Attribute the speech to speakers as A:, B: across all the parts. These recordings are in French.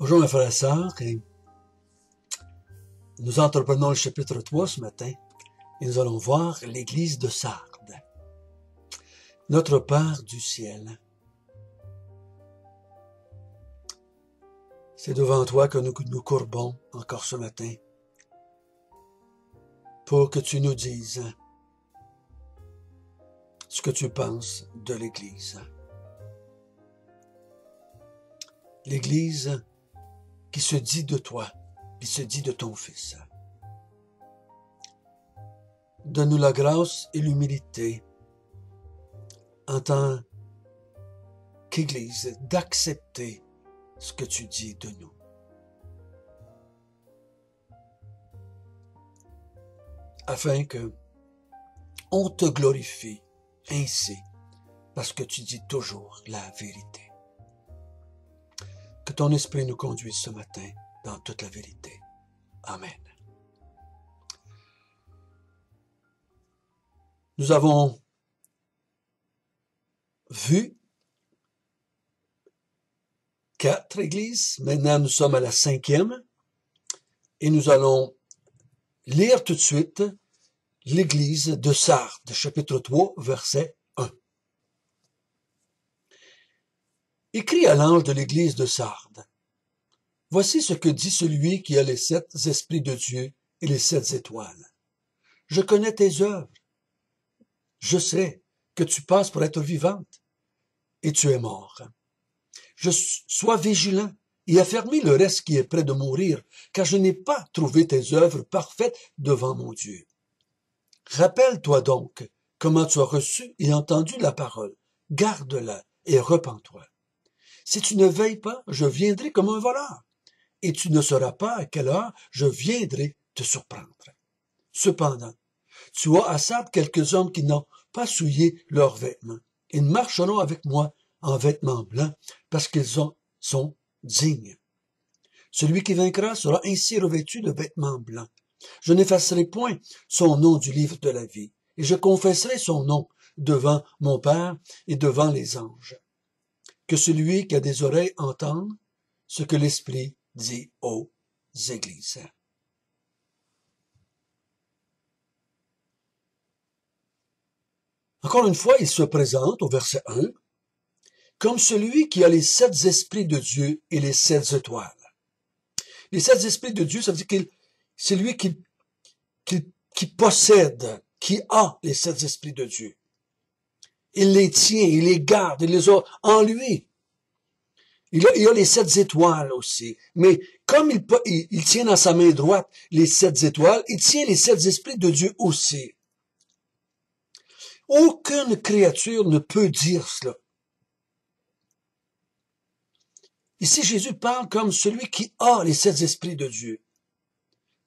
A: Bonjour mes frères et sœurs, et nous entreprenons le chapitre 3 ce matin et nous allons voir l'église de Sardes. Notre Père du ciel, c'est devant toi que nous nous courbons encore ce matin pour que tu nous dises ce que tu penses de l'église. L'église qui se dit de toi, qui se dit de ton Fils. Donne-nous la grâce et l'humilité en tant qu'Église d'accepter ce que tu dis de nous. Afin que on te glorifie ainsi, parce que tu dis toujours la vérité. Que ton esprit nous conduise ce matin dans toute la vérité. Amen. Nous avons vu 4 églises. Maintenant, nous sommes à la 5e. Et nous allons lire tout de suite l'église de Sardes, chapitre 3, verset 1. Écrit à l'ange de l'église de Sardes. Voici ce que dit celui qui a les 7 esprits de Dieu et les 7 étoiles. Je connais tes œuvres. Je sais que tu passes pour être vivante et tu es mort. Sois vigilant et affermis le reste qui est près de mourir, car je n'ai pas trouvé tes œuvres parfaites devant mon Dieu. Rappelle-toi donc comment tu as reçu et entendu la parole. Garde-la et repens-toi. Si tu ne veilles pas, je viendrai comme un voleur, et tu ne sauras pas à quelle heure je viendrai te surprendre. Cependant, tu as à Sardes quelques hommes qui n'ont pas souillé leurs vêtements. Ils marcheront avec moi en vêtements blancs, parce qu'ils sont dignes. Celui qui vaincra sera ainsi revêtu de vêtements blancs. Je n'effacerai point son nom du livre de la vie, et je confesserai son nom devant mon Père et devant les anges. Que celui qui a des oreilles entende ce que l'Esprit dit aux églises. Encore une fois, il se présente au verset 1 comme celui qui a les 7 esprits de Dieu et les 7 étoiles. Les 7 esprits de Dieu, ça veut dire que c'est lui qui possède, qui a les 7 esprits de Dieu. Il les tient, il les garde, il les a en lui. Il a les 7 étoiles aussi. Mais comme il tient dans sa main droite les 7 étoiles, il tient les 7 esprits de Dieu aussi. Aucune créature ne peut dire cela. Ici, Jésus parle comme celui qui a les 7 esprits de Dieu.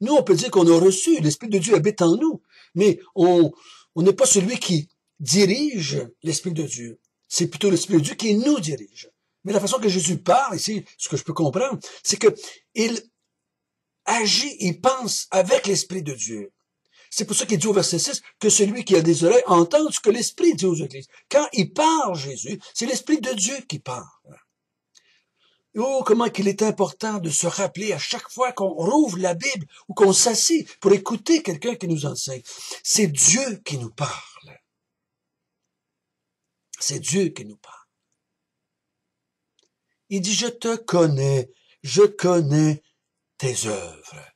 A: Nous, on peut dire qu'on a reçu, l'Esprit de Dieu habite en nous, mais on n'est pas celui qui dirige l'Esprit de Dieu. C'est plutôt l'Esprit de Dieu qui nous dirige. Mais la façon que Jésus parle, ici, ce que je peux comprendre, c'est que il agit, il pense avec l'Esprit de Dieu. C'est pour ça qu'il dit au verset 6 que celui qui a des oreilles entende ce que l'Esprit dit aux églises. Quand il parle, Jésus, c'est l'Esprit de Dieu qui parle. Oh, comment qu'il est important de se rappeler à chaque fois qu'on rouvre la Bible ou qu'on s'assied pour écouter quelqu'un qui nous enseigne. C'est Dieu qui nous parle. C'est Dieu qui nous parle. Il dit, je connais tes œuvres.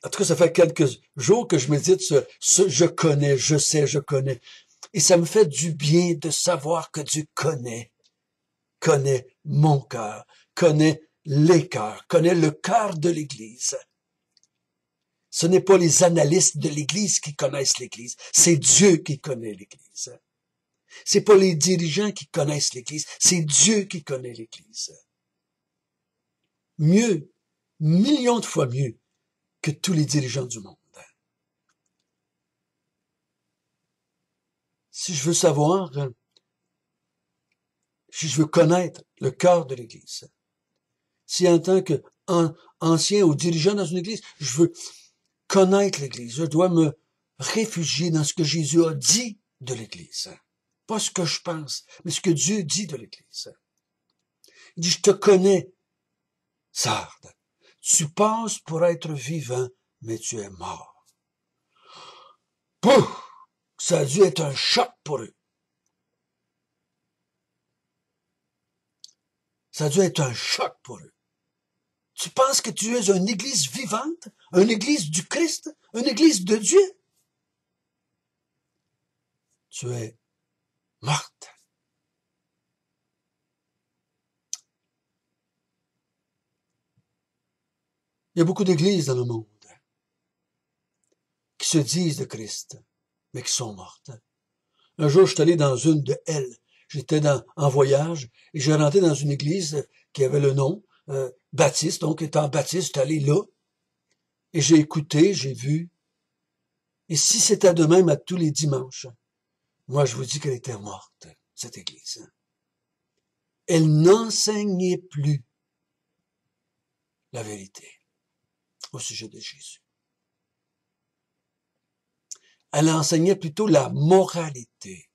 A: En tout cas, ça fait quelques jours que je médite ce je connais, je sais, je connais. Et ça me fait du bien de savoir que Dieu connaît mon cœur, connaît les cœurs, connaît le cœur de l'Église. Ce n'est pas les analystes de l'Église qui connaissent l'Église, c'est Dieu qui connaît l'Église. C'est pas les dirigeants qui connaissent l'Église, c'est Dieu qui connaît l'Église. Mieux, millions de fois mieux que tous les dirigeants du monde. Si je veux savoir, si je veux connaître le cœur de l'Église, si en tant qu'ancien ou dirigeant dans une Église, je veux connaître l'Église, je dois me réfugier dans ce que Jésus a dit de l'Église. Pas ce que je pense, mais ce que Dieu dit de l'Église. Il dit, je te connais, Sardes. Tu penses pour être vivant, mais tu es mort. Pouf! Ça a dû être un choc pour eux. Ça a dû être un choc pour eux. Tu penses que tu es une église vivante, une église du Christ, une église de Dieu? Tu es morte. Il y a beaucoup d'églises dans le monde qui se disent de Christ, mais qui sont mortes. Un jour, je suis allé dans une de elles. J'étais en voyage et j'ai rentré dans une église qui avait le nom Baptiste. Donc, étant Baptiste, j'étais allé là et j'ai écouté, j'ai vu. Et si c'était de même à tous les dimanches, moi, je vous dis qu'elle était morte, cette église. Elle n'enseignait plus la vérité au sujet de Jésus. Elle enseignait plutôt la moralité.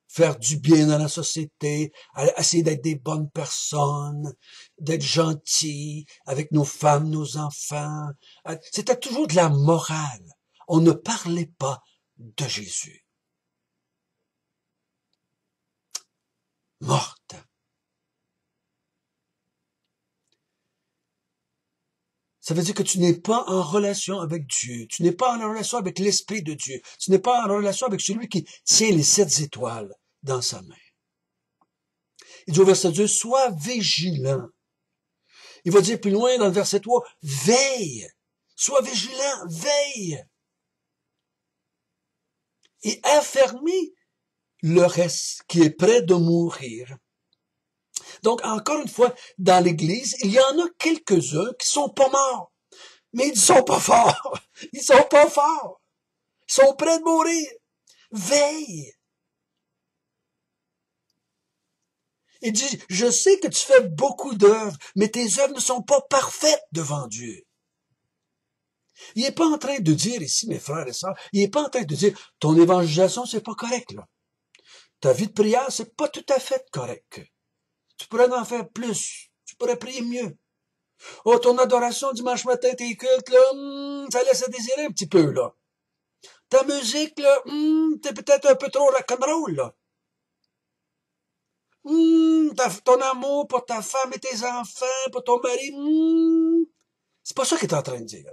A: Faire du bien dans la société, essayer d'être des bonnes personnes, d'être gentils avec nos femmes, nos enfants. C'était toujours de la morale. On ne parlait pas de Jésus. Morte. Ça veut dire que tu n'es pas en relation avec Dieu. Tu n'es pas en relation avec l'Esprit de Dieu. Tu n'es pas en relation avec celui qui tient les 7 étoiles dans sa main. Il dit au verset 2, sois vigilant. Il va dire plus loin dans le verset 3, veille. Sois vigilant, veille. Et affermis le reste qui est près de mourir. Donc, encore une fois, dans l'Église, il y en a quelques-uns qui sont pas morts. Mais ils sont pas forts. Ils sont pas forts. Ils sont près de mourir. Veille. Il dit, je sais que tu fais beaucoup d'œuvres, mais tes œuvres ne sont pas parfaites devant Dieu. Il n'est pas en train de dire ici, mes frères et sœurs, il n'est pas en train de dire, ton évangélisation, c'est pas correct, là. Ta vie de prière, c'est pas tout à fait correct. Tu pourrais en faire plus. Tu pourrais prier mieux. Oh, ton adoration dimanche matin, tes cultes, là, ça laisse à désirer un petit peu, là. Ta musique, là, t'es peut-être un peu trop rock'n'roll, là. Ton amour pour ta femme et tes enfants, pour ton mari, c'est pas ça qu'il est en train de dire.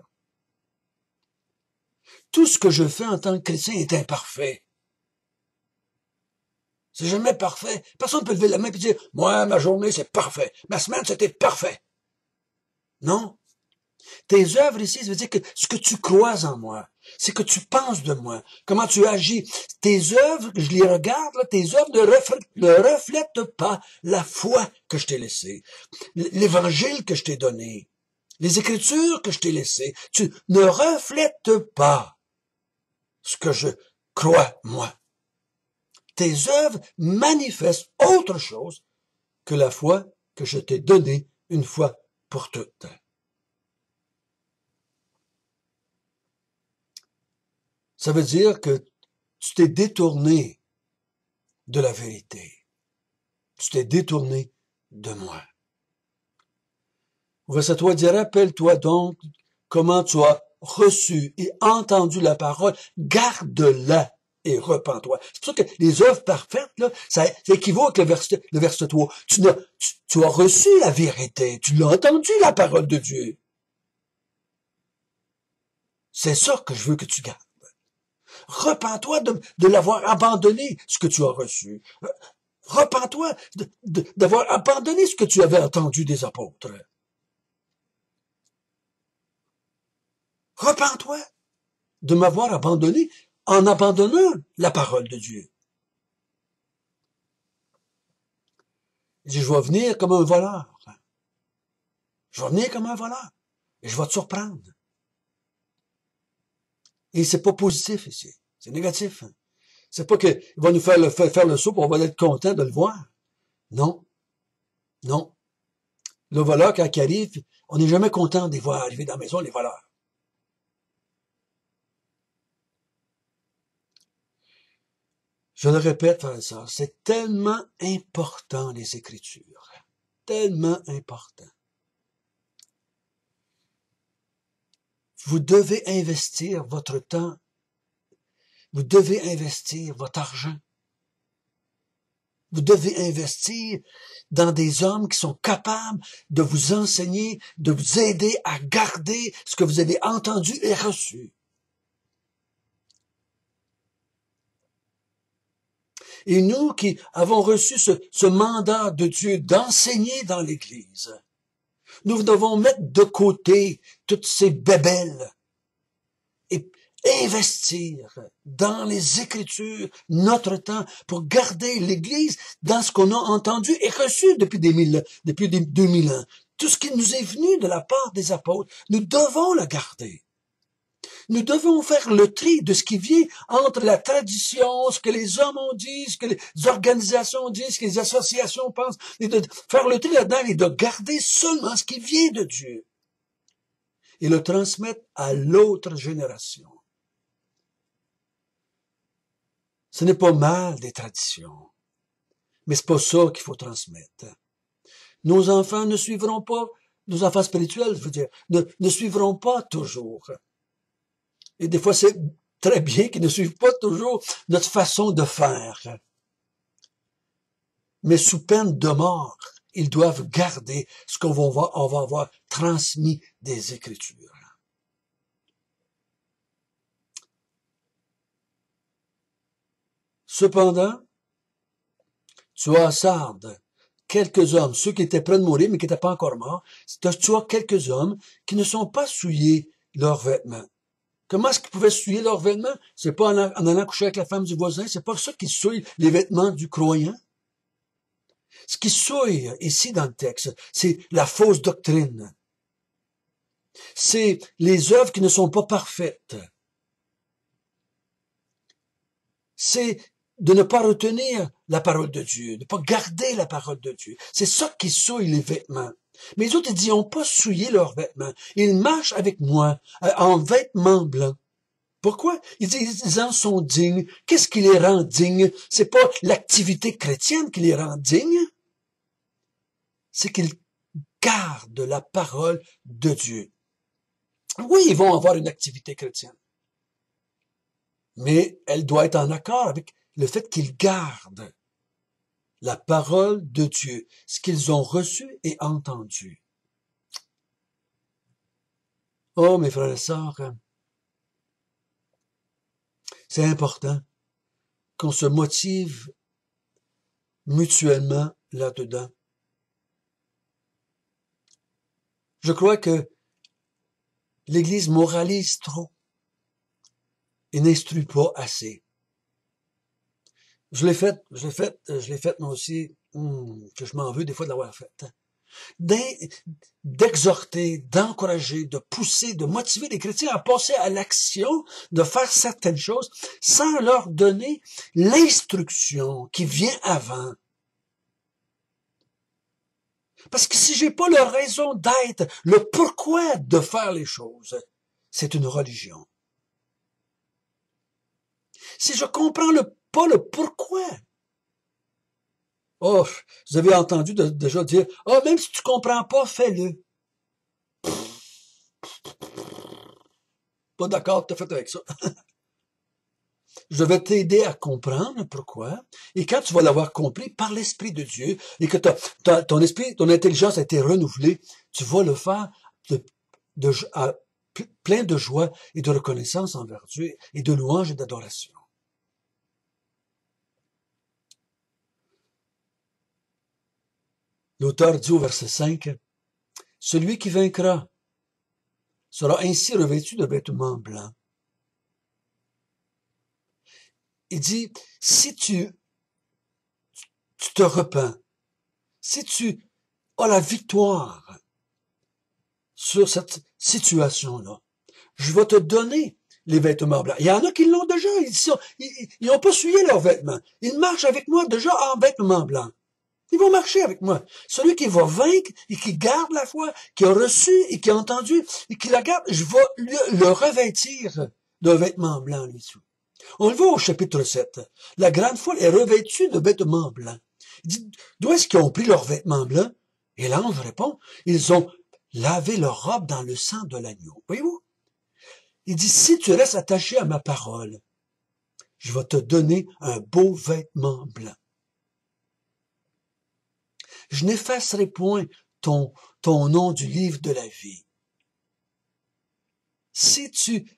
A: Tout ce que je fais en tant que chrétien est imparfait. C'est jamais parfait. Personne ne peut lever la main et dire, moi, ma journée, c'est parfait. Ma semaine, c'était parfait. Non. Tes œuvres ici, ça veut dire que ce que tu crois en moi, c'est que tu penses de moi, comment tu agis. Tes œuvres, je les regarde, là, tes œuvres ne reflètent pas la foi que je t'ai laissée, l'évangile que je t'ai donné, les écritures que je t'ai laissées. Tu ne reflètes pas ce que je crois, moi. Tes œuvres manifestent autre chose que la foi que je t'ai donnée une fois pour toutes. Ça veut dire que tu t'es détourné de la vérité. Tu t'es détourné de moi. Au verset 3, il dit, rappelle-toi donc comment tu as reçu et entendu la parole, garde-la et repens-toi. C'est pour ça que les œuvres parfaites, là, ça équivaut avec le verset 3. Tu as reçu la vérité, tu l'as entendu, la parole de Dieu. C'est ça que je veux que tu gardes. Repens-toi de l'avoir abandonné, ce que tu as reçu. Repens-toi d'avoir abandonné ce que tu avais entendu des apôtres. Repens-toi de m'avoir abandonné en abandonnant la parole de Dieu. Il dit, je vais venir comme un voleur. Je vais venir comme un voleur. Et je vais te surprendre. Et c'est pas positif ici. C'est négatif. C'est pas qu'il va nous faire le saut pour on va être content de le voir. Non. Non. Le voleur, quand il arrive, on n'est jamais content de les voir arriver dans la maison, les voleurs. Je le répète, frères et sœurs, c'est tellement important, les Écritures. tellement important. Vous devez investir votre temps. Vous devez investir votre argent. Vous devez investir dans des hommes qui sont capables de vous enseigner, de vous aider à garder ce que vous avez entendu et reçu. Et nous qui avons reçu ce mandat de Dieu d'enseigner dans l'Église, nous devons mettre de côté toutes ces bébelles et investir dans les Écritures notre temps pour garder l'Église dans ce qu'on a entendu et reçu depuis 2000 ans. Tout ce qui nous est venu de la part des apôtres, nous devons le garder. Nous devons faire le tri de ce qui vient entre la tradition, ce que les hommes ont dit, ce que les organisations disent, ce que les associations pensent, et de faire le tri là-dedans et de garder seulement ce qui vient de Dieu et le transmettre à l'autre génération. Ce n'est pas mal des traditions, mais c'est pas ça qu'il faut transmettre. Nos enfants ne suivront pas, nos enfants spirituels, je veux dire, ne suivront pas toujours. Et des fois, c'est très bien qu'ils ne suivent pas toujours notre façon de faire. Mais sous peine de mort, ils doivent garder ce qu'on va avoir transmis des Écritures. Cependant, tu as à Sardes quelques hommes, ceux qui étaient près de mourir, mais qui n'étaient pas encore morts, tu as quelques hommes qui ne sont pas souillés leurs vêtements. Comment est-ce qu'ils pouvaient souiller leurs vêtements? C'est pas en allant coucher avec la femme du voisin, c'est pas ça qui souille les vêtements du croyant. Ce qui souille ici dans le texte, c'est la fausse doctrine. C'est les œuvres qui ne sont pas parfaites. C'est de ne pas retenir la parole de Dieu, de ne pas garder la parole de Dieu. C'est ça qui souille les vêtements. Mais les autres, ils n'ont pas souillé leurs vêtements. Ils marchent avec moi en vêtements blancs. Pourquoi? Ils en sont dignes. Qu'est-ce qui les rend dignes? C'est pas l'activité chrétienne qui les rend dignes. C'est qu'ils gardent la parole de Dieu. Oui, ils vont avoir une activité chrétienne. Mais elle doit être en accord avec le fait qu'ils gardent la parole de Dieu, ce qu'ils ont reçu et entendu. Oh, mes frères et sœurs, c'est important qu'on se motive mutuellement là-dedans. Je crois que l'Église moralise trop et n'instruit pas assez. Je l'ai fait moi aussi, que je m'en veux des fois de l'avoir fait. D'exhorter, d'encourager, de pousser, de motiver les chrétiens à passer à l'action, de faire certaines choses, sans leur donner l'instruction qui vient avant. Parce que si j'ai pas la raison d'être, le pourquoi de faire les choses, c'est une religion. Si je comprends pas le pourquoi. Oh, vous avez entendu déjà dire, oh, même si tu comprends pas, fais-le. Pas d'accord tout à fait avec ça. Je vais t'aider à comprendre pourquoi. Et quand tu vas l'avoir compris par l'Esprit de Dieu, et que ton esprit, ton intelligence a été renouvelée, tu vas le faire plein de joie et de reconnaissance envers Dieu, et de louange et d'adoration. L'auteur dit au verset 5, « Celui qui vaincra sera ainsi revêtu de vêtements blancs. » Il dit, si tu te repens, si tu as la victoire sur cette situation-là, je vais te donner les vêtements blancs. Il y en a qui l'ont déjà, ils n'ont pas souillé leurs vêtements. Ils marchent avec moi déjà en vêtements blancs. Ils vont marcher avec moi. Celui qui va vaincre et qui garde la foi, qui a reçu et qui a entendu et qui la garde, je vais le revêtir d'un vêtement blanc, lui dessus. On le voit au chapitre 7. La grande foule est revêtue de vêtements blancs. Il dit, d'où est-ce qu'ils ont pris leurs vêtements blancs? Et l'ange répond, ils ont lavé leur robe dans le sang de l'agneau. Voyez-vous? Il dit, si tu restes attaché à ma parole, je vais te donner un beau vêtement blanc. Je n'effacerai point ton nom du livre de la vie. Si tu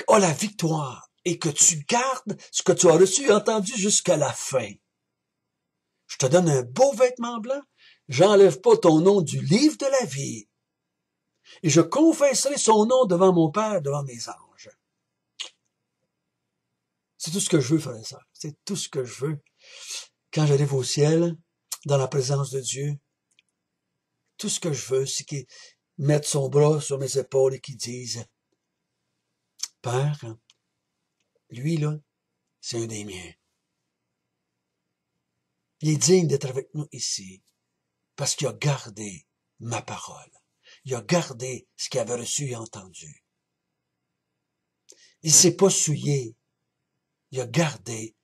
A: as la victoire et que tu gardes ce que tu as reçu et entendu jusqu'à la fin, je te donne un beau vêtement blanc, j'enlève pas ton nom du livre de la vie, et je confesserai son nom devant mon Père, devant mes anges. C'est tout ce que je veux, frère et sœur. C'est tout ce que je veux. Quand j'arrive au ciel, dans la présence de Dieu, tout ce que je veux, c'est qu'il mette son bras sur mes épaules et qu'il dise, Père, lui, là, c'est un des miens. Il est digne d'être avec nous ici, parce qu'il a gardé ma parole. Il a gardé ce qu'il avait reçu et entendu. Il s'est pas souillé. Il a gardé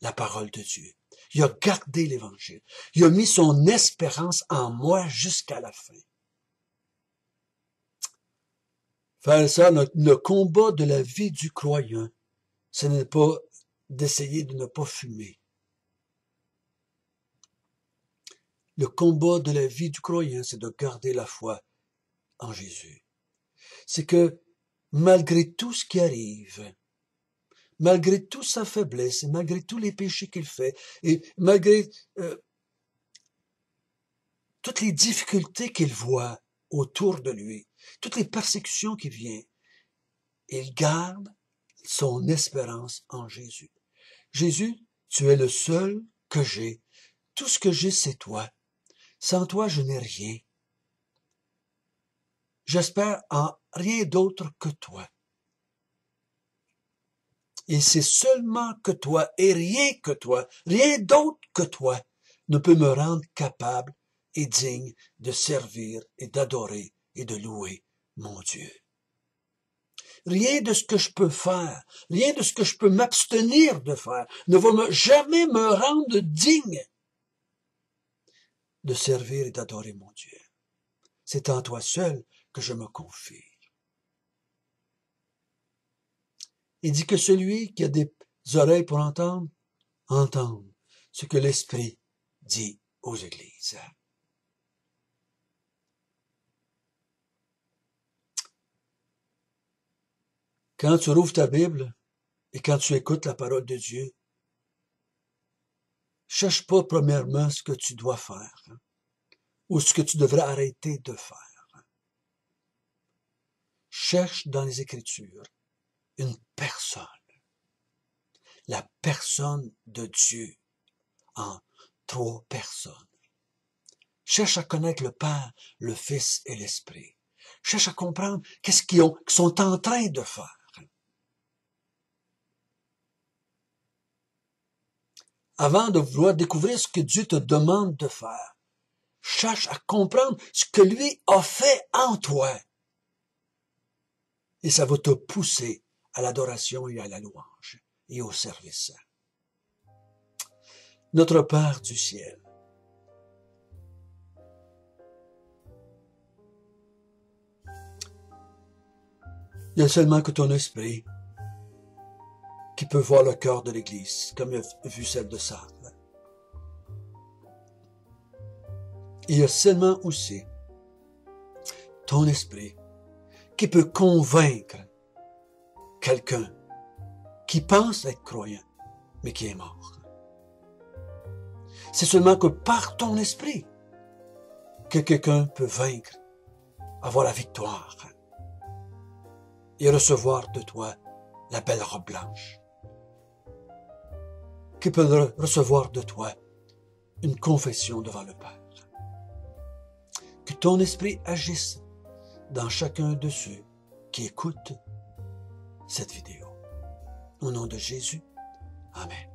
A: la parole de Dieu. Il a gardé l'Évangile. Il a mis son espérance en moi jusqu'à la fin. Frères et sœurs, le combat de la vie du croyant, ce n'est pas d'essayer de ne pas fumer. Le combat de la vie du croyant, c'est de garder la foi en Jésus. C'est que malgré tout ce qui arrive, malgré toute sa faiblesse, et malgré tous les péchés qu'il fait, et malgré toutes les difficultés qu'il voit autour de lui, toutes les persécutions qui viennent, il garde son espérance en Jésus. Jésus, tu es le seul que j'ai. Tout ce que j'ai, c'est toi. Sans toi, je n'ai rien. J'espère en rien d'autre que toi. Et c'est seulement que toi, et rien que toi, rien d'autre que toi, ne peut me rendre capable et digne de servir et d'adorer et de louer mon Dieu. Rien de ce que je peux faire, rien de ce que je peux m'abstenir de faire, ne va jamais me rendre digne de servir et d'adorer mon Dieu. C'est en toi seul que je me confie. Il dit que celui qui a des oreilles pour entendre, entende ce que l'Esprit dit aux églises. Quand tu rouvres ta Bible et quand tu écoutes la parole de Dieu, cherche pas premièrement ce que tu dois faire ou ce que tu devrais arrêter de faire. Cherche dans les Écritures une personne, la personne de Dieu en 3 personnes. Cherche à connaître le Père, le Fils et l'Esprit. Cherche à comprendre qu'est-ce qu'ils sont en train de faire. Avant de vouloir découvrir ce que Dieu te demande de faire, cherche à comprendre ce que lui a fait en toi. Et ça va te pousser à l'adoration et à la louange et au service. Notre Père du ciel, il y a seulement que ton esprit qui peut voir le cœur de l'Église, comme il a vu celle de Sardes. Il y a seulement aussi ton esprit qui peut convaincre quelqu'un qui pense être croyant, mais qui est mort. C'est seulement que par ton esprit que quelqu'un peut vaincre, avoir la victoire et recevoir de toi la belle robe blanche. Qui peut recevoir de toi une confession devant le Père. Que ton esprit agisse dans chacun de ceux qui écoutent cette vidéo. Au nom de Jésus, Amen.